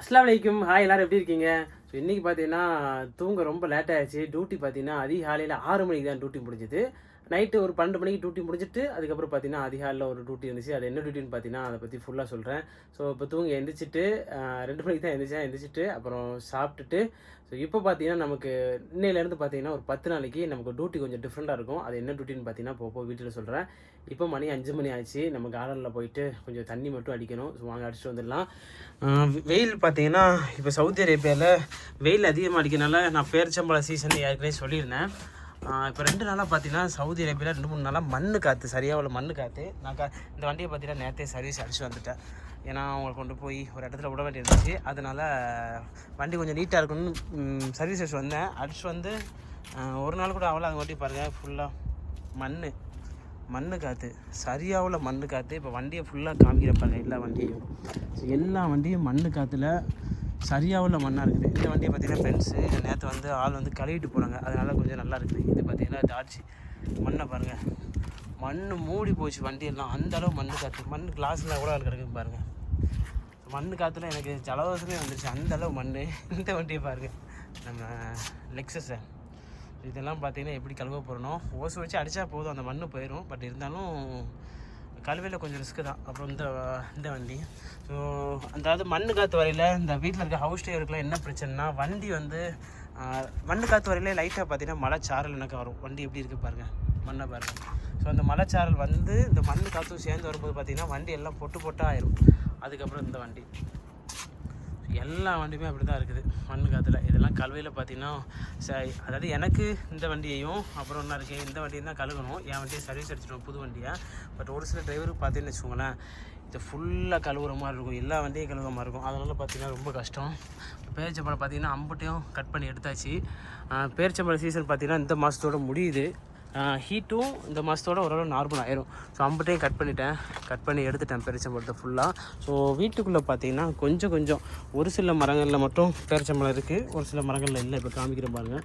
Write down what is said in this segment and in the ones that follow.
அஸ்ஸலாமு அலைக்கும். ஹாய், எல்லாரும் எப்படி இருக்கீங்க? ஸோ இன்றைக்கி பார்த்தீங்கன்னா தூங்க ரொம்ப லேட் ஆகிடுச்சு. டியூட்டி பார்த்தீங்கன்னா அதிகாலையில் 6 மணிக்கு தான் டியூட்டி முடிஞ்சுது. நைட்டு ஒரு 12 மணிக்கு டியூட்டி முடிஞ்சிட்டு அதுக்கப்புறம் பார்த்தீங்கன்னா அதிகாலையில் ஒரு டியூட்டி இருந்துச்சு. அது என்ன டியூட்டின்னு பார்த்தீங்கன்னா அதை பற்றி ஃபுல்லாக சொல்கிறேன். ஸோ இப்போ தூங்கி எந்திரிச்சிட்டு 2 மணிக்கு தான் எந்திரிச்சிட்டு அப்புறம் சாப்பிட்டுட்டு ஸோ இப்போ பார்த்தீங்கன்னா நமக்கு இன்னையிலேருந்து பார்த்தீங்கன்னா ஒரு 10 நாளைக்கு நமக்கு டியூட்டி கொஞ்சம் டிஃப்ரெண்ட்டாக இருக்கும். அது என்ன டியூட்டின்னு பார்த்தீங்கன்னா போக வீட்டில் சொல்கிறேன். இப்போ மணி 5 மணி ஆச்சு. நம்ம கார்டனில் போயிட்டு கொஞ்சம் தண்ணி மட்டும் அடிக்கணும். ஸோ வாங்க அடிச்சுட்டு வந்துடலாம். வெயில் பார்த்தீங்கன்னா இப்போ சவுதி அரேபியாவில் வெயில் அதிகமாக அடிக்கிறனால நான் பேரிச்சம்பழம் சீசன் ஏற்கனவே சொல்லியிருந்தேன். இப்போ 2 நாளாக பார்த்தீங்கன்னா சவுதி அரேபியாவில் 2-3 நாளாக மண்ணு காற்று சரியாக உள்ள மண்ணு காற்று. நான் இந்த வண்டியை பார்த்தீங்கன்னா நேற்றே சர்வீஸ் அடிச்சு வந்துட்டேன். ஏன்னா அவங்களை கொண்டு போய் ஒரு இடத்துல விட வேண்டியிருந்துச்சு. அதனால் வண்டி கொஞ்சம் நீட்டாக இருக்குன்னு சர்வீஸ் அடிச்சு வந்தேன். அடிச்சு வந்து ஒரு நாள் கூட அவ்வளோ அது வண்டி பாருங்கள் ஃபுல்லாக மண்ணு காற்று சரியாக உள்ள மண்ணு காற்று. இப்போ வண்டியை ஃபுல்லாக காமிக்கிறப்பாங்க எல்லா வண்டியையும். ஸோ எல்லா வண்டியும் மண்ணு காற்றுல சரியாக உள்ள மண்ணாக இருக்குது. இந்த வண்டியை பார்த்திங்கன்னா பென்ஸு நேற்று வந்து ஆள் வந்து கழுவிட்டு போனாங்க. அதனால் கொஞ்சம் நல்லா இருக்குது. இது பார்த்திங்கன்னா டாட்சி மண்ணை பாருங்கள், மண் மூடி போச்சு வண்டியெல்லாம். அந்தளவு மண்ணு காற்று. மண் கிளாஸில் கூட கிடக்குன்னு பாருங்கள். மண்ணு காற்றுல எனக்கு ஜலதோஷமே வந்துருச்சு, அந்தளவு மண். இந்த வண்டியை பாருங்கள், நம்ம லெக்ஸஸை. இதெல்லாம் பார்த்தீங்கன்னா எப்படி கழுவ போகிறணும், ஓசு வச்சு அடித்தா போதும், அந்த மண் போயிடும். பட் இருந்தாலும் கழுவையில் கொஞ்சம் ரிஸ்க்கு தான். அப்புறம் இந்த வண்டி ஸோ அதாவது மண் காற்று வரையில் இந்த வீட்டில் இருக்க ஹவுஸ் டிரைவருக்குலாம் என்ன பிரச்சனைனா, வண்டி வந்து மண் காற்று வரையிலே லைட்டாக பார்த்தீங்கன்னா மலைச்சாரல் எனக்கு வரும். வண்டி எப்படி இருக்குது பாருங்கள், மண்ணை பாருங்கள். ஸோ அந்த மலைச்சாரல் வந்து இந்த மண் காற்றும் சேர்ந்து வரும்போது பார்த்திங்கன்னா வண்டி எல்லாம் பொட்டாக ஆயிரும். அதுக்கப்புறம் இந்த வண்டி எல்லா வண்டியுமே அப்படி தான் இருக்குது மண் காற்றுல. இதெல்லாம் கழுவையில் பார்த்தீங்கன்னா அதாவது எனக்கு இந்த வண்டியையும் அப்புறம் என்ன இருக்குது, இந்த வண்டியும் தான் கழுவணும். என் வண்டியை சர்வீஸ் அடிச்சிடுவோம், புது வண்டியை. பட் ஒரு சில டிரைவருக்கு பார்த்தீங்கன்னு வச்சுக்கோங்களேன், இது ஃபுல்லாக கழுவுற மாதிரி இருக்கும், எல்லா வண்டியும் கழுவுற மாதிரி இருக்கும். அதனால் பார்த்தீங்கன்னா ரொம்ப கஷ்டம். பேரிச்சம்பழம் பார்த்தீங்கன்னா அம்பட்டையும் கட் பண்ணி எடுத்தாச்சு. பேரிச்சம்பழம் சீசன் பார்த்தீங்கன்னா இந்த மாதத்தோடு முடியுது. ஹீட்டும் இந்த மாதத்தோட ஓரளவு நார்மல் ஆயிரும். ஸோ அம்பட்டையும் கட் பண்ணி எடுத்துட்டேன் பேரிச்சம்பழத்தை ஃபுல்லாக. ஸோ வீட்டுக்குள்ளே பார்த்தீங்கன்னா கொஞ்சம் ஒரு சில மரங்களில் மட்டும் பேரிச்சம்பழம் இருக்குது, ஒரு சில மரங்களில் இல்லை. இப்போ காமிக்கிற பாருங்கள்.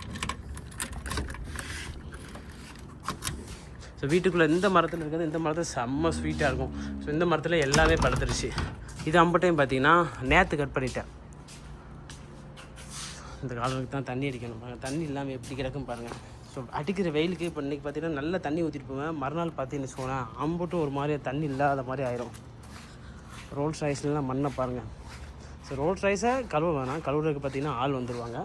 ஸோ வீட்டுக்குள்ளே இந்த மரத்தில் இருக்கிறது, இந்த மரத்தில் செம்ம ஸ்வீட்டாக இருக்கும். ஸோ இந்த மரத்தில் எல்லாமே பழுத்துருச்சு. இது அம்பட்டையும் பார்த்தீங்கன்னா நேற்று கட் பண்ணிட்டேன். இந்த காலத்துக்கு தான் தண்ணி அடிக்கணும். தண்ணி இல்லாமல் எப்படி கிடக்கும் பாருங்கள். ஸோ அடிக்கிற வெயிலுக்கு இப்போ இன்றைக்கி பார்த்தீங்கன்னா நல்ல தண்ணி ஊற்றிட்டு போவேன். மறுநாள் பார்த்தீங்கன்னு வச்சுக்கோங்களேன், அம்பட்டும் ஒரு மாதிரி தண்ணி இல்லாத மாதிரி ஆயிரும். ரோல்ஸ் ராய்ஸ்லாம் மண்ணை பாருங்கள். ஸோ ரோல்ஸ் ராய்ஸை கழுவ வேணாம், கழுவுறதுக்கு பார்த்தீங்கன்னா ஆள் வந்துடுவாங்க.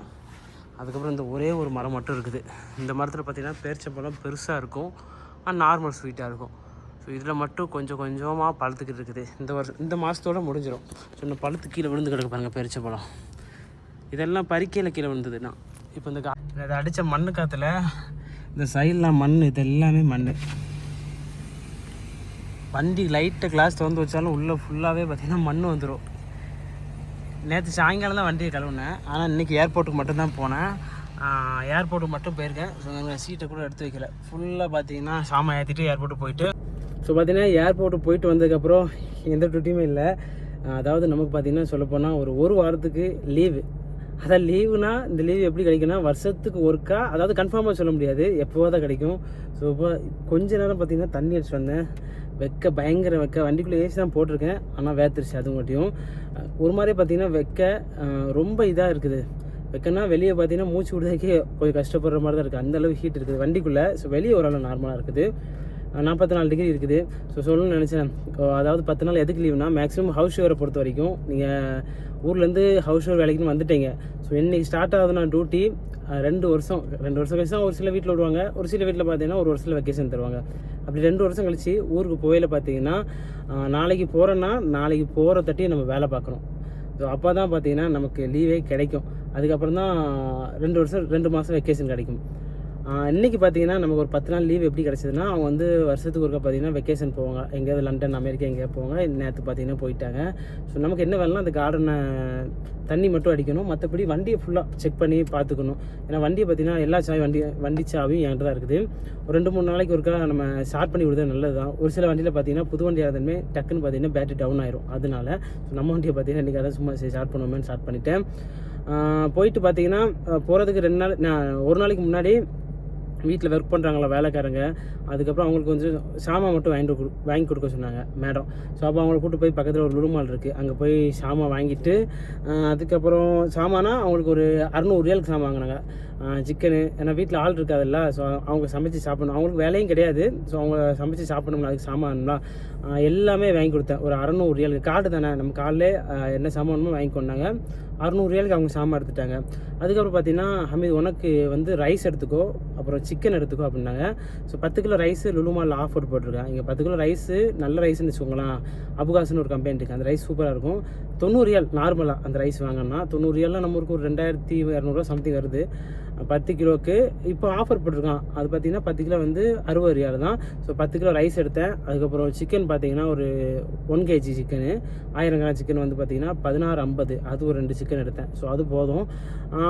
அதுக்கப்புறம் இந்த ஒரே ஒரு மரம் மட்டும் இருக்குது. இந்த மரத்தில் பார்த்தீங்கன்னா பேரிச்சம்பழம் பெருசாக இருக்கும், நார்மல் ஸ்வீட்டாக இருக்கும். ஸோ இதில் மட்டும் கொஞ்சமாக பழுத்துக்கிட்டு இருக்குது. இந்த மாதத்தோடு முடிஞ்சிடும். ஸோ இந்த பழுத்து கீழே விழுந்து கிடக்கு பாருங்கள் பேரிச்சம்பழம். இதெல்லாம் பறிக்கையில் கீழே விழுந்ததுன்னா இப்போ இதை அடித்த மண்ணு காற்றுல இந்த சைடெலாம் மண், இது எல்லாமே மண். வண்டி லைட்டை கிளாஸ் திறந்து வச்சாலும் உள்ளே ஃபுல்லாகவே பார்த்திங்கன்னா மண் வந்துடும். நேற்று சாயங்காலம் தான் வண்டியை கழுவுனேன். ஆனால் இன்றைக்கி ஏர்போர்ட்டுக்கு மட்டும்தான் போனேன். ஏர்போர்ட்டுக்கு மட்டும் போயிருக்கேன். ஸோ சீட்டை கூட எடுத்து வைக்கல. ஃபுல்லாக பார்த்தீங்கன்னா சாமான் ஏற்றிட்டு ஏர்போர்ட்டுக்கு போயிட்டு ஸோ பார்த்தீங்கன்னா ஏர்போர்ட்டுக்கு போயிட்டு வந்ததுக்கப்புறம் எந்த டியூட்டியுமே இல்லை. அதாவது நமக்கு பார்த்திங்கன்னா சொல்லப்போனால் ஒரு வாரத்துக்கு லீவு. அதான் லீவுனா இந்த லீவு எப்படி கிடைக்குன்னா வருஷத்துக்கு ஒருக்கா, அதாவது கன்ஃபார்மாக சொல்ல முடியாது, எப்போவோ தான் கிடைக்கும். ஸோ இப்போ கொஞ்ச நேரம் பார்த்திங்கன்னா தண்ணி அடிச்சு வந்தேன். பயங்கர வண்டிக்குள்ளே ஏசி தான் போட்டிருக்கேன், ஆனால் வேத்துருச்சு. அது மட்டும் ஒரு மாதிரி பார்த்திங்கன்னா ரொம்ப இதாக இருக்குது. வெக்கன்னா வெளியே பார்த்திங்கன்னா மூச்சு விடுறதுக்கே கொஞ்சம் கஷ்டப்படுற மாதிரி தான் இருக்குது, அந்தளவு ஹீட் இருக்குது வண்டிக்குள்ளே. ஸோ வெளியே ஓரளவு நார்மலாக இருக்குது. 44 டிகிரி இருக்குது. ஸோ சொல்லணும்னு நினச்சேன். அதாவது 10 நாள் எதுக்கு லீவுனா, மேக்ஸிமம் ஹவுஸ் ஷோரை பொறுத்த வரைக்கும் நீங்கள் ஊர்லேருந்து ஹவுஸ் ஷோர் வேலைக்குன்னு வந்துட்டீங்க. ஸோ இன்றைக்கி ஸ்டார்ட் ஆகுதுன்னா டியூட்டி 2 வருஷம் கழிச்சு தான் ஒரு சில வீட்டில் விடுவாங்க. ஒரு சில வீட்டில் பார்த்தீங்கன்னா ஒரு வருஷத்தில் வெக்கேஷன் தருவாங்க. அப்படி 2 வருஷம் கழிச்சு ஊருக்கு போயில பார்த்தீங்கன்னா நாளைக்கு போகிறோன்னா நாளைக்கு போகிற தட்டி நம்ம வேலை பார்க்கணும். ஸோ அப்போ தான் பார்த்தீங்கன்னா நமக்கு லீவே கிடைக்கும். அதுக்கப்புறம் தான் 2 மாதம் வெக்கேஷன் கிடைக்கும். இன்றைக்கி பார்த்தீங்கன்னா நமக்கு ஒரு 10 நாள் லீவ் எப்படி கிடச்சிதுன்னா, அவங்க வந்து வருஷத்துக்கு ஒருக்கா பார்த்தீங்கன்னா வெக்கேஷன் போவாங்க, எங்கேயாவது லண்டன், அமெரிக்கா எங்கேயா போவாங்க. நேற்று பார்த்தீங்கன்னா போயிட்டாங்க. ஸோ நமக்கு என்ன வேலைனா அந்த கார்டனை தண்ணி மட்டும் அடிக்கணும், மற்றபடி வண்டியை ஃபுல்லாக செக் பண்ணி பார்த்துக்கணும். ஏன்னா வண்டியை பார்த்தீங்கன்னா எல்லா வண்டி சாவியும் என்கிட்ட தான் இருக்குது. ஒரு 2-3 நாளைக்கு ஒருக்கா நம்ம ஸ்டார்ட் பண்ணி விடுறது நல்லது தான். ஒரு சில வண்டியில் பார்த்தீங்கன்னா புது வண்டியாக இருந்தாலுமே டக்குன்னு பார்த்தீங்கன்னா பேட்டரி டவுன் ஆயிரும். அதனால நம்ம வண்டியை பார்த்தீங்கன்னா இன்றைக்கி அதை சும்மா ஸ்டார்ட் பண்ணுவோமேன்னு ஸ்டார்ட் பண்ணிவிட்டேன். போயிட்டு பார்த்தீங்கன்னா போகிறதுக்கு 2 நாள், நான் ஒரு நாளைக்கு முன்னாடி வீட்டில் ஒர்க் பண்ணுறாங்களா வேலைக்காரங்க, அதுக்கப்புறம் அவங்களுக்கு கொஞ்சம் சாமான் மட்டும் வாங்கி கொடுக்க சொன்னாங்க மேடம். ஸோ அப்போ அவங்கள கூப்பிட்டு போய் பக்கத்தில் ஒரு லுலுமால் இருக்குது, அங்கே போய் சாமான் வாங்கிட்டு அதுக்கப்புறம் சாமானா அவங்களுக்கு ஒரு 600 ரியாலுக்கு சாமான் வாங்கினாங்க. சிக்கனு, ஏன்னா வீட்டில் ஆள் இருக்காதுல்ல, ஸோ அவங்க சமைச்சு சாப்பிடணும், அவங்களுக்கு வேலையும் கிடையாது, ஸோ அவங்க சமைச்சு சாப்பிடணும்ல, அதுக்கு சாமான்லாம் எல்லாமே வாங்கி கொடுத்தேன். ஒரு 600 ரியாலுக்கு கார்டு தானே, நம்ம கார்டில் என்ன சாமானுமோ வாங்கி கொண்டாங்க. 600 ரியாலுக்கு அவங்க சாமான் எடுத்துட்டாங்க. அதுக்கப்புறம் பார்த்தீங்கன்னா, ஹமீது உனக்கு வந்து ரைஸ் எடுத்துக்கோ, அப்புறம் சிக்கன் எடுத்துக்கோ அப்படின்னாங்க. ஸோ 10 கிலோ ரைஸு லுலுமாலில் ஆஃபர் போட்டிருக்கேன். இங்கே 10 கிலோ ரைஸு நல்ல ரைஸ்ன்னு வச்சுக்கோங்களேன், அபுகாஸ்னு ஒரு கம்பெனி இருக்குது, அந்த ரைஸ் சூப்பராக இருக்கும். 90 ரியால் நார்மலாக அந்த ரைஸ் வாங்கினா 90 ரியால்லாம் நம்ம ஊருக்கு ஒரு 2200 சம்திங் வருது 10 கிலோவுக்கு. இப்போ ஆஃபர் போட்டிருக்கான். அது பார்த்தீங்கன்னா 10 கிலோ வந்து 60 ரியால் தான். ஸோ 10 கிலோ ரைஸ் எடுத்தேன். அதுக்கப்புறம் சிக்கன் பார்த்தீங்கன்னா ஒரு 1 kg சிக்கனு, 1000 கிராம் சிக்கன் வந்து பார்த்தீங்கன்னா 16.50, அது ஒரு 2 சிக்கன் எடுத்தேன். ஸோ அது போதும்.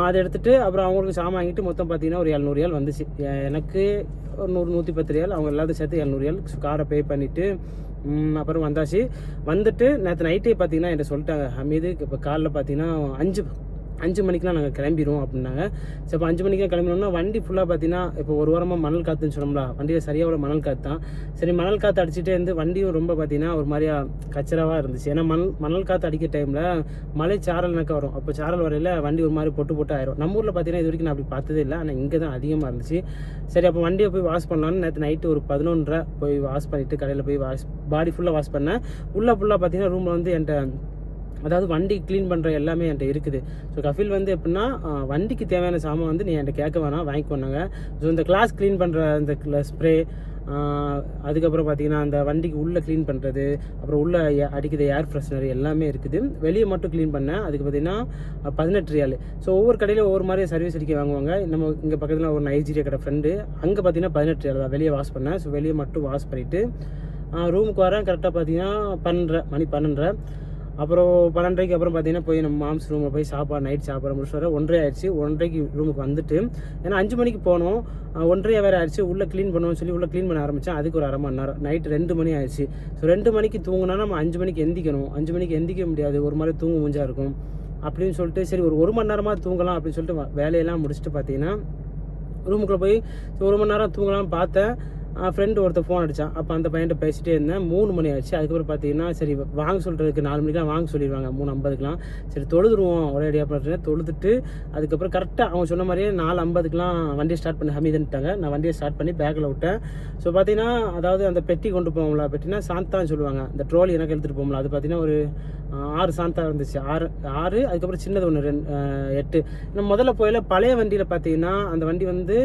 அதை எடுத்துகிட்டு அப்புறம் அவங்களுக்கு சாமான் வாங்கிட்டு மொத்தம் பார்த்தீங்கன்னா ஒரு 700 ரியால் வந்துச்சு. எனக்கு ஒரு 100-110 ரியால், அவங்க எல்லாத்தையும் சேர்த்து 700 ரியால் காரை பே பண்ணிவிட்டு அப்புறம் வந்தாச்சு. வந்துட்டு நேற்று நைட்டே பார்த்தீங்கன்னா என்கிட்ட சொல்லிட்டாங்க, ஹமீது இப்போ காலைல பார்த்தீங்கன்னா 5 மணிக்கெலாம் நாங்கள் கிளம்பிடுவோம் அப்படின்னாங்க. ஸோ இப்போ 5 மணிக்கெலாம் கிளம்பினோம்னா வண்டி ஃபுல்லாக பார்த்தீங்கன்னா இப்போ ஒரு வாரமாக மணல் காற்றுன்னு சொன்னோம்ல, வண்டியில் சரியாக மணல் காற்று தான். சரி, மணல் காற்று அடிச்சுட்டே இருந்து வண்டியும் ரொம்ப பார்த்தீங்கன்னா ஒரு மாதிரியா கச்சராவாக இருந்துச்சு. ஏன்னா மணல் காற்று அடிக்கிற டைமில் மழை சாரல்னாக்க வரும். அப்போ சாரல் வரையில் வண்டி ஒரு மாதிரி பொட்டு ஆயிரும். நம்ம ஊரில் பார்த்தீங்கன்னா இது வரைக்கும் நான் அப்படி பார்த்ததே இல்லை, ஆனால் இங்கே தான் அதிகமாக இருந்துச்சு. சரி, அப்போ வண்டியை போய் வாஷ் பண்ணலான்னு நேற்று நைட்டு ஒரு 11:30 போய் வாஷ் பண்ணிவிட்டு கடையில் போய் பாடி ஃபுல்லாக வாஷ் பண்ணேன். ஃபுல்லாக பார்த்தீங்கன்னா ரூமில் வந்து என்கிட்ட, அதாவது வண்டி க்ளீன் பண்ணுற எல்லாமே என்கிட்ட இருக்குது. ஸோ கஃபில் வந்து எப்படின்னா வண்டிக்கு தேவையான சாமான் வந்து நீ என்கிட்ட கேட்க வேணாம், வாங்கிக்கோனாங்க. ஸோ இந்த கிளாஸ் க்ளீன் பண்ணுற இந்த ஸ்ப்ரே, அதுக்கப்புறம் பார்த்தீங்கன்னா அந்த வண்டிக்கு உள்ளே க்ளீன் பண்ணுறது, அப்புறம் உள்ளே அடிக்கிற ஏர் ஃப்ரெஷ்னர் எல்லாமே இருக்குது. வெளியே மட்டும் க்ளீன் பண்ணேன், அதுக்கு பார்த்தீங்கன்னா 18 ரியால். ஸோ ஒவ்வொரு கடையில் ஒவ்வொரு மாதிரி சர்வீஸ் அடிக்க வாங்குவாங்க. நம்ம இங்கே பக்கத்தில் ஒரு நைஜீரியா கடை ஃப்ரெண்டு, அங்கே பார்த்தீங்கன்னா 18 ரியால் தான் வெளியே வாஷ் பண்ணேன். ஸோ வெளியே மட்டும் வாஷ் பண்ணிவிட்டு ரூமுக்கு வரேன். கரெக்டாக பார்த்தீங்கன்னா 12:30 அப்புறம் 12:30 அப்புறம் பார்த்தீங்கன்னா போய் நம்ம மாம்ஸ் ரூமில் போய் நைட் சாப்பாடு முடிச்சு வர 1:30 ஆயிடுச்சு. 1:30 ரூமுக்கு வந்துட்டு, ஏன்னா 5 மணிக்கு போனோம், 1:30 வேறு ஆயிடுச்சு. உள்ளே க்ளீன் பண்ணுவோம்னு சொல்லி உள்ளே க்ளீன் பண்ண ஆரம்பித்தேன். அதுக்கு ஒரு 1/2 மணி நேரம், நைட்டு 2 மணி ஆயிடுச்சு. ஸோ 2 மணிக்கு தூங்கினா நம்ம 5 மணிக்கு எந்திக்கணும். 5 மணிக்கு எந்திக்க முடியாது, ஒரு மாதிரி தூங்க முடிஞ்சா இருக்கும் அப்படின்னு சொல்லிட்டு, சரி ஒரு மணி நேரமாக தூங்கலாம் அப்படின்னு சொல்லிட்டு வேலையெல்லாம் முடிச்சுட்டு பார்த்தீங்கன்னா ரூமுக்குள்ளே போய் 1 மணி நேரம் தூங்கலாம்னு பார்த்தேன். ஃப்ரெண்டு ஒருத்தர் ஃபோன் அடித்தான். அப்போ அந்த பையன்ட்ட பேசிகிட்டே இருந்தேன். 3 மணி ஆச்சு. அதுக்கப்புறம் பார்த்தீங்கன்னா சரி வாங்க சொல்கிறதுக்கு 4 மணிக்கெலாம் வாங்க சொல்லிடுவாங்க, 3:50க்குலாம். சரி தொழுதுருவோம் ஒரே அடியாக பண்ணுறேன். தொழுதுட்டு அதுக்கப்புறம் கரெக்டாக அவங்க சொன்ன மாதிரியே 4:50க்குலாம் வண்டியை ஸ்டார்ட் பண்ணி ஹமீதுன்ட்டாங்க. நான் வண்டியை ஸ்டார்ட் பண்ணி பேக்கில் விட்டேன். ஸோ பார்த்தீங்கன்னா அதாவது அந்த பெட்டி கொண்டு போவோம்ல, பெட்டினா சாந்தான்னு சொல்லுவாங்க, அந்த ட்ரோலி எனக்கு எடுத்துகிட்டு போவோம்ல, அது பார்த்தீங்கன்னா ஒரு 6 சாந்தா இருந்துச்சு. 6 அதுக்கப்புறம் சின்னது ஒன்று 8. நம்ம முதல்ல போயில பழைய வண்டியில் பார்த்தீங்கன்னா அந்த வண்டி வந்து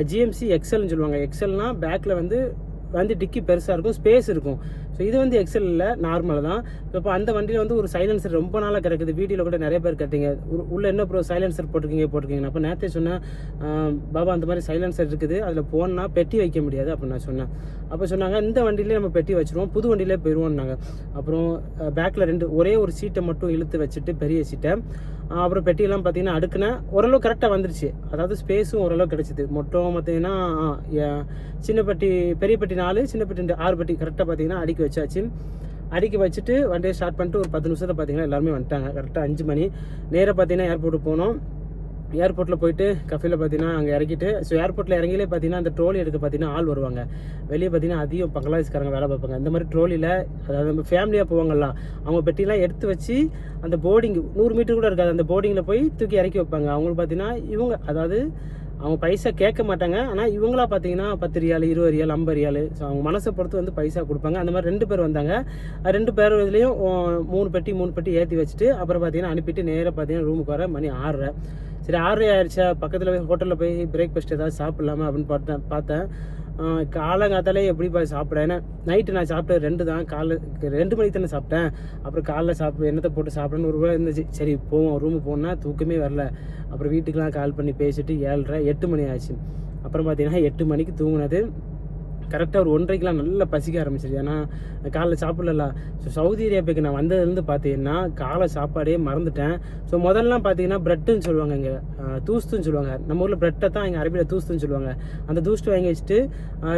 GMC எக்ஸல்னு சொல்லுவாங்க. எக்ஸல்னால் பேக்கில் வந்து டிக்கி பெருசாக இருக்கும், ஸ்பேஸ் இருக்கும். ஸோ இது வந்து எக்ஸல் இல்லை, நார்மல் தான். இப்போ அந்த வண்டியில் வந்து ஒரு சைலன்சர் ரொம்ப நாளாக கிடக்குது. வீடியோவில் கூட நிறைய பேர் கேட்டீங்க, உள்ளே என்ன ப்ரோ சைலன்சர் போட்டிருக்கீங்க. அப்போ நேற்றே சொன்னேன், பாபா அந்த மாதிரி சைலன்சர் இருக்குது, அதில் போனால் பெட்டி வைக்க முடியாது அப்படின்னு நான் சொன்னேன். அப்போ சொன்னாங்க இந்த வண்டியிலே நம்ம பெட்டி வச்சுருவோம், புது வண்டியிலே போயிடுவோம்னாங்க. அப்புறம் பேக்கில் ஒரே ஒரு சீட்டை மட்டும் இழுத்து வச்சுட்டு, பெரிய சீட்டை, அப்புறம் பெட்டியெல்லாம் பார்த்தீங்கன்னா அடுக்குனேன். ஓரளவு கரெக்டாக வந்துருச்சு, அதாவது ஸ்பேஸும் ஓரளவு கிடச்சிது. மொத்தம் பார்த்தீங்கன்னா சின்ன பெட்டி, பெரிய பெட்டி 4, சின்ன பெட்டி 6 பெட்டி கரெக்டாக பார்த்தீங்கன்னா அடுக்கி வச்சாச்சு. அடுக்கி வச்சுட்டு வண்டியை ஸ்டார்ட் பண்ணிட்டு ஒரு 10 நிமிஷத்தில் பார்த்தீங்கன்னா எல்லாருமே வந்துட்டாங்க. கரெக்டாக 5 மணி. நேராக பார்த்தீங்கன்னா ஏர்போர்ட்டுக்கு போனோம். ஏர்போர்ட்டில் போயிட்டு கஃபேல பார்த்தீங்கன்னா அங்கே இறக்கிட்டு, ஸோ ஏர்போர்ட்டில் இறங்கிலே பார்த்தீங்கன்னா அந்த ட்ரோலி எடுக்க பார்த்தீங்கன்னா ஆள் வருவாங்க. வெளியே பார்த்தீங்கன்னா அதிகம் பங்களாதேஷ்காரங்க வேலை பார்ப்பாங்க. இந்த மாதிரி ட்ரோலியில், அதாவது நம்ம ஃபேமிலியாக போவாங்கல்ல, அவங்க பெட்டிலாம் எடுத்து வச்சு அந்த போர்டிங் 100 மீட்டர் கூட இருக்காது, அந்த போர்டிங்கில் போய் தூக்கி இறக்கி வைப்பாங்க. அவங்களுக்கு பார்த்தீங்கன்னா இவங்க, அதாவது அவங்க பைசா கேட்க மாட்டாங்க, ஆனால் இவங்களா பார்த்தீங்கன்னா 10 ரியால், 20 ரியால், 50 ரியால், ஸோ அவங்க மனசை பொறுத்து வந்து பைசா கொடுப்பாங்க. அந்த மாதிரி 2 பேர் வந்தாங்க. 2 பேர் இதுலேயும் 3 பெட்டி ஏற்றி வச்சுட்டு அப்புறம் பார்த்தீங்கன்னா அனுப்பிட்டு நேராக பார்த்தீங்கன்னா ரூமுக்கு வர மணி 6:30. சரி 6:30 ஆயிடுச்சா, பக்கத்தில் போய் ஹோட்டலில் போய் பிரேக்ஃபாஸ்ட் ஏதாவது சாப்பிட்லாமா அப்படின்னு பார்த்தேன். காலங்காத்தாலே எப்படிப்பா சாப்பிட, ஏன்னா நைட்டு நான் சாப்பிட்டது 2 தான், காலைல 2 மணிக்கு தானே சாப்பிட்டேன். அப்புறம் காலைல எண்ணத்தை போட்டு சாப்பிட்றேன்னு ஒரு வேளை இருந்துச்சு. சரி போவோம், ரூமுக்கு போனால் தூக்கமே வரல. அப்புறம் வீட்டுக்கெலாம் கால் பண்ணி பேசிட்டு 7:30 8 மணி ஆச்சு. அப்புறம் பார்த்தீங்கன்னா 8 மணிக்கு தூங்கினது. கரெக்டாக ஒரு 1:30க்கெலாம் நல்லா பசிக்க ஆரம்பிச்சிருச்சு. ஏன்னா காலைல சாப்பிடல. ஸோ சவுதி அரேபியாவுக்கு நான் வந்ததுலேருந்து பார்த்தீங்கன்னா காலை சாப்பாடே மறந்துட்டேன். ஸோ முதல்லாம் பார்த்தீங்கன்னா ப்ரெட்டுன்னு சொல்லுவாங்க, இங்கே தூஸ்துன்னு சொல்லுவாங்க. நம்ம ஊரில் ப்ரெட்டை தான் இங்கே அரபியில் தூஸ்துன்னு சொல்லுவாங்க. அந்த தூஸ்ட்டு வாங்கி வச்சுட்டு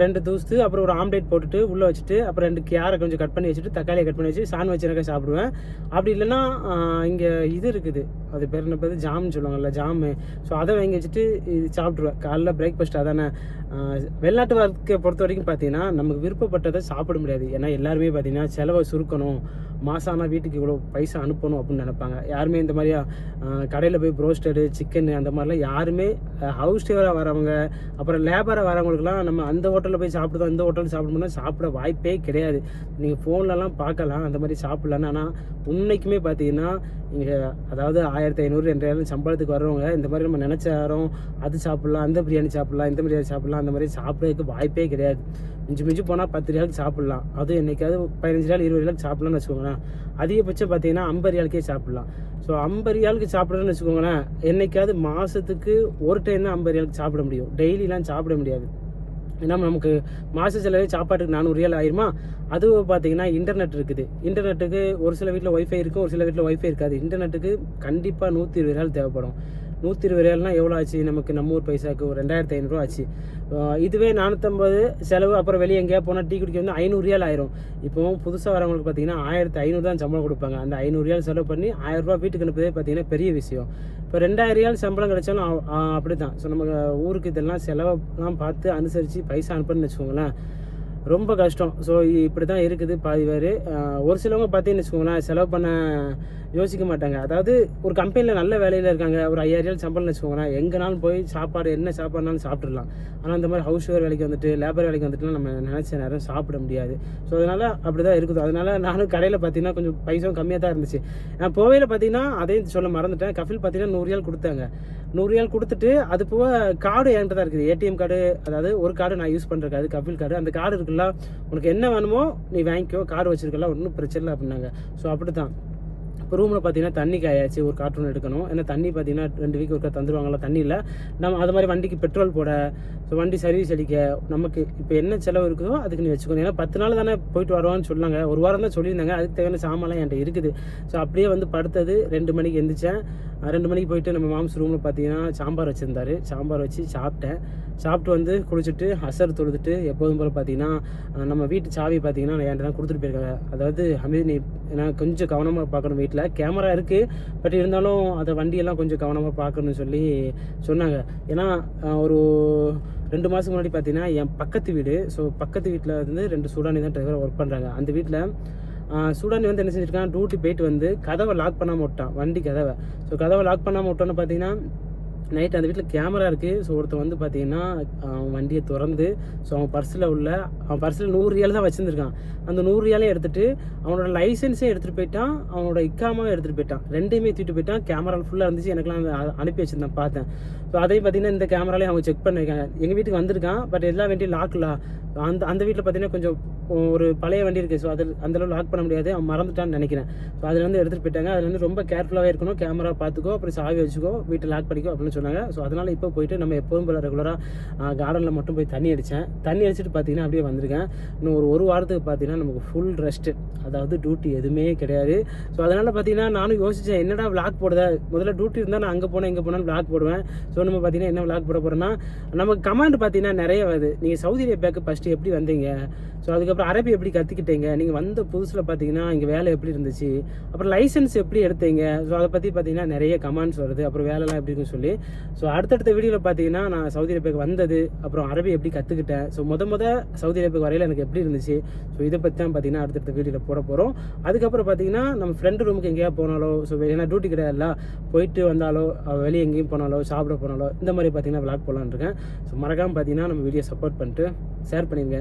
2 தூஸ்து, அப்புறம் ஒரு ஆம்லேட் போட்டுட்டு உள்ளே வச்சுட்டு, அப்புறம் 2 கேரை கொஞ்சம் கட் பண்ணி வச்சுட்டு, தக்காளியை கட் பண்ணி வச்சு சாண்ட்விச் எனக்கு சாப்பிடுவேன். அப்படி இல்லைன்னா இங்கே இது இருக்குது, அது பேர் என்ன பேர், ஜாம்னு சொல்லுவாங்கல்ல, ஜாமு. ஸோ அதை வாங்கி வச்சுட்டு இது சாப்பிட்ருவேன். காலைல பிரேக்ஃபாஸ்ட் அதானே. வெளிநாட்டு வாழ்க்கையை பொறுத்த வரைக்கும் பார்த்தீங்கன்னா நமக்கு விருப்பப்பட்டதை சாப்பிட முடியாது. ஏன்னா எல்லாருமே பார்த்தீங்கன்னா செலவை சுருக்கணும், மாதம் ஆனால் வீட்டுக்கு இவ்வளோ பைசா அனுப்பணும் அப்படின்னு நினைப்பாங்க. யாருமே இந்த மாதிரியா கடையில் போய் ப்ரோஸ்டடு சிக்கன் அந்த மாதிரிலாம் யாருமே ஹவுஸ் டேவராக வரவங்க, அப்புறம் லேபராக வரவங்களுக்குலாம் நம்ம அந்த ஹோட்டலில் போய் சாப்பிடுதோம் இந்த ஹோட்டலில் சாப்பிடணும்னா சாப்பிட வாய்ப்பே கிடையாது. நீங்கள் ஃபோன்லலாம் பார்க்கலாம் அந்த மாதிரி சாப்பிட்லான்னு. ஆனால் உண்மைக்குமே பார்த்தீங்கன்னா இங்கே அதாவது 1500 2000 சம்பளத்துக்கு வர்றவங்க இந்த மாதிரி நம்ம நினச்ச நேரம் அது சாப்பிட்லாம், அந்த பிரியாணி சாப்பிட்லாம், இந்த பிரியாணி சாப்பிட்லாம், அந்த மாதிரி சாப்பிட்றதுக்கு வாய்ப்பே கிடையாது. மிஞ்சி போனால் 10 ரியாலுக்கு சாப்பிட்லாம். அதுவும் என்றைக்காவது 15 ரியால் 20 ரியாலுக்கு சாப்பிட்லான்னு வச்சுக்கோங்களேன். அதிகபட்சம் பார்த்தீங்கன்னா 50 ரியாலுக்கே சாப்பிட்லாம். ஸோ 50 ரியாலுக்கு சாப்பிட்றேன்னு வச்சுக்கோங்களேன், என்றைக்காவது மாதத்துக்கு ஒரு டைம் தான் 50 ரியாலுக்கு சாப்பிட முடியும். டெய்லிலாம் சாப்பிட முடியாது. ஏன்னா நமக்கு மாத செலவே சாப்பாட்டுக்கு 400 ரியால் ஆயிருமா. அதுவும் பார்த்தீங்கன்னா இன்டர்நெட் இருக்குது. இன்டர்நெட்டுக்கு ஒரு சில வீட்டில் ஒய்ஃபை இருக்கும், ஒரு சில வீட்டில் ஒய்ஃபை இருக்காது. இன்டர்நெட்டுக்கு கண்டிப்பாக 120 ரியால் தேவைப்படும். 120 ரியால்னால் எவ்வளோ ஆச்சு நமக்கு, நம்ம ஊர் பைசாவுக்கு ஒரு 2500 ஆச்சு. இதுவே 450 செலவு, அப்புறம் வெளியே எங்கேயா போனால் டீ குடிக்க வந்து 500 ரியால் ஆயிரும். இப்போ புதுசாக வரவங்களுக்கு பார்த்தீங்கன்னா 1500 தான் சம்பளம் கொடுப்பாங்க. அந்த 500 ரியால் செலவு பண்ணி 1000 ரூபா வீட்டுக்கு அனுப்புதே பார்த்தீங்கன்னா பெரிய விஷயம். இப்போ 2000 ரியால் சம்பளம் கிடைச்சாலும் அப்படி தான். ஸோ நம்ம ஊருக்கு இதெல்லாம் செலவெல்லாம் பார்த்து அனுசரித்து பைசா அனுப்புன்னு வச்சுக்கோங்களேன், ரொம்ப கஷ்டம். ஸோ இப்படி தான் இருக்குது பாதி பேர். ஒரு சிலவங்க பார்த்தீங்கன்னு வச்சுக்கோங்களேன், செலவு பண்ண யோசிக்க மாட்டாங்க. அதாவது ஒரு கம்பெனியில் நல்ல வேலையில் இருக்காங்க, ஒரு 5000 ரியால் சம்பளம்னு வச்சுக்கோங்களேன், எங்கேனாலும் போய் சாப்பாடு என்ன சாப்பாடுனாலும் சாப்பிட்றலாம். ஆனால் இந்த மாதிரி ஹவுஸ் ஓவர் வேலைக்கு வந்துட்டு லேபர் வேலைக்கு வந்துட்டுலாம் நம்ம நினச்ச நேரம் சாப்பிட முடியாது. ஸோ அதனால் அப்படி தான் இருக்குது. அதனால் நானும் கடையில் பார்த்தீங்கன்னா கொஞ்சம் பைசாவும் கம்மியாக தான் இருந்துச்சு. நான் போவையில் பார்த்தீங்கன்னா அதையும் சொல்ல மறந்துட்டேன். கஃபில் பார்த்தீங்கன்னா 100 ரியால் கொடுத்தாங்க. 100 ரியால் கொடுத்துட்டு அது போக கார்டு என்கிட்ட தான் இருக்குது, ஏடிஎம் கார்டு. அதாவது ஒரு கார்டு நான் யூஸ் பண்ணுற கார்டு, கஃபில் கார்டு. அந்த கார்டு இருக்குல்ல, உனக்கு என்ன வேணுமோ நீ வாங்கிக்கோ, கார்டு வச்சிருக்கலாம், ஒன்றும் பிரச்சனை இல்லை அப்படின்னாங்க. ஸோ அப்படி தான். இப்போ ரூமில் பார்த்தீங்கன்னா தண்ணி காயாச்சு, ஒரு கார்ட்டூன் எடுக்கணும். ஏன்னா தண்ணி பார்த்தீங்கன்னா 2 வீக் ஒருக்கா தந்துடுவாங்களா தண்ணி இல்லை. நம்ம அது மாதிரி வண்டிக்கு பெட்ரோல் போட, ஸோ வண்டி சர்வீஸ் அடிக்க, நமக்கு இப்போ என்ன செலவு இருக்குதோ அதுக்கு நீ வச்சுக்கணும். ஏன்னா 10 நாள் தானே போயிட்டு வருவான்னு சொன்னாங்க, ஒரு வாரம் தான் சொல்லியிருந்தாங்க. அதுக்கு தேவையான சாமான்லாம் என்கிட்ட இருக்குது. ஸோ அப்படியே வந்து படுத்தது 2 மணிக்கு எழுந்திரிச்சேன். 2 மணிக்கு போயிட்டு நம்ம மாம்ஸ் ரூமில் பார்த்தீங்கன்னா சாம்பார் வச்சுருந்தாரு, சாம்பார் வச்சு சாப்பிட்டேன். சாப்பிட்டு வந்து குளிச்சுட்டு அசர் தொழுதுட்டு எப்போதும் போல் பார்த்தீங்கன்னா நம்ம வீட்டு சாவி பார்த்தீங்கன்னா என்கிட்ட தான் கொடுத்துட்டு போயிருக்காங்க. அதாவது ஹமீத் நீ ஏன்னா கொஞ்சம் கவனமாக பார்க்கணும், வீட்டில் கேமரா இருக்குது, பட் இருந்தாலும் அதை வண்டியெல்லாம் கொஞ்சம் கவனமாக பார்க்கணும்னு சொல்லி சொன்னாங்க. ஏன்னா ஒரு 2 மாதத்துக்கு முன்னாடி பார்த்தீங்கன்னா என் பக்கத்து வீடு, ஸோ பக்கத்து வீட்டில் வந்து 2 சூடானி தான் டிரைவராக ஒர்க் பண்ணுறாங்க. அந்த வீட்டில் சூடானி வந்து என்ன செஞ்சுருக்கான், டியூட்டி போயிட்டு வந்து கதவை லாக் பண்ணாமல் விட்டான், வண்டி கதவை. ஸோ கதவை லாக் பண்ணாமல் விட்டோன்னு பார்த்தீங்கன்னா நைட் அந்த வீட்டில் கேமரா இருக்குது. ஸோ ஒருத்தர் வந்து பார்த்தீங்கன்னா அவன் வண்டியை திறந்து, ஸோ அவன் பர்ஸில் 100 ரியால் தான் வச்சுருந்துருக்கான். அந்த 100 ரியாலையும் எடுத்துகிட்டு அவனோட லைசன்ஸையும் எடுத்துகிட்டு போயிட்டான், அவனோட இக்காமாவும் எடுத்துகிட்டு போயிட்டான். 2மே தூக்கிட்டு போயிட்டான். கேமரா ஃபுல்லாக இருந்துச்சு, எனக்குலாம் அனுப்பி வச்சுருந்தேன், பார்த்தேன். ஸோ அதையும் பார்த்தீங்கன்னா இந்த கேமராலேயும் அவங்க செக் பண்ணியிருக்காங்க. எங்கள் வீட்டுக்கு வந்திருக்கான், பட் எல்லா வண்டியும் லாக்ல. அந்த வீட்டில் பார்த்தீங்கன்னா கொஞ்சம் ஒரு பழைய வண்டி இருக்குது. ஸோ அந்தளவு லாக் பண்ண முடியாது, அவன் மறந்துட்டான்னு நினைக்கிறேன். ஸோ அதில் வந்து எடுத்துகிட்டு போயிட்டாங்க. அதில் வந்து ரொம்ப கேர்ஃபுல்லாகவே இருக்கணும், கேமரா பார்த்துக்கோ, அப்புறம் சாவி வச்சுக்கோ, வீட்டை லாக் பண்ணிக்கோ அப்படின்னு சொன்னாங்க. ஸோ அதனால் இப்போ போயிட்டு நம்ம எப்போதும் போல ரெகுலராக கார்டனில் மட்டும் போய் தண்ணி அடிச்சுட்டு பார்த்தீங்கன்னா அப்படியே வந்திருக்கேன். இன்னும் ஒரு வாரத்துக்கு பார்த்தீங்கன்னா நமக்கு ஃபுல் ரெஸ்ட்டு, அதாவது டியூட்டி எதுவுமே கிடையாது. ஸோ அதனால் பார்த்தீங்கன்னா நானும் யோசித்தேன், என்னடா விளாக் போடுதா, முதல்ல டியூட்டி இருந்தால் நான் அங்கே போனேன் இங்கே போனாலும் விளாக் போடுவேன். ஸோ நம்ம பார்த்தீங்கன்னா என்ன விளாக் போட போகிறோன்னா, நமக்கு கமாண்ட் பார்த்தீங்கன்னா நிறைய வருது. நீங்கள் சவுதி அரேபியாவுக்கு ஃபஸ்ட்டு எப்படி வந்தீங்க, ஸோ அதுக்கப்புறம் அரபி எப்படி கற்றுக்கிட்டீங்க, நீங்கள் வந்த புதுசில் பார்த்தீங்கன்னா இங்கே வேலை எப்படி இருந்துச்சு, அப்புறம் லைசன்ஸ் எப்படி எடுத்தீங்க, ஸோ அதை பற்றி பார்த்தீங்கன்னா நிறைய கமெண்ட்ஸ் வருது. அப்புறம் வேலைலாம் எப்படி இருக்குன்னு சொல்லி. ஸோ அடுத்தடுத்த வீடியோவில் பார்த்தீங்கன்னா நான் சவுதி அரேபியாவுக்கு வந்தது, அப்புறம் அரபி எப்படி கற்றுக்கிட்டேன், ஸோ முத சவுதி அரேபியாவுக்கு வரையில் எனக்கு எப்படி இருந்துச்சு, ஸோ இதை பற்றி தான் பார்த்தீங்கன்னா அடுத்தடுத்த வீடியோவில் போட போகிறோம். அதுக்கப்புறம் பார்த்தீங்கன்னா நம்ம ஃப்ரெண்டு ரூமுக்கு எங்கேயா போனாலோ, ஸோ ஏன்னா டியூட்டி கிடையாதுல்ல, போயிட்டு வந்தாலோ, வெளியே எங்கேயும் போனாலோ, சாப்பிட போனாலோ, இந்த மாதிரி பார்த்தீங்கன்னா விளாக் போடலான்னு இருக்கேன். ஸோ மறக்காமல் பார்த்தீங்கன்னா நம்ம வீடியோ சப்போர்ட் பண்ணிட்டு ஷேர் பண்ணிடுங்க.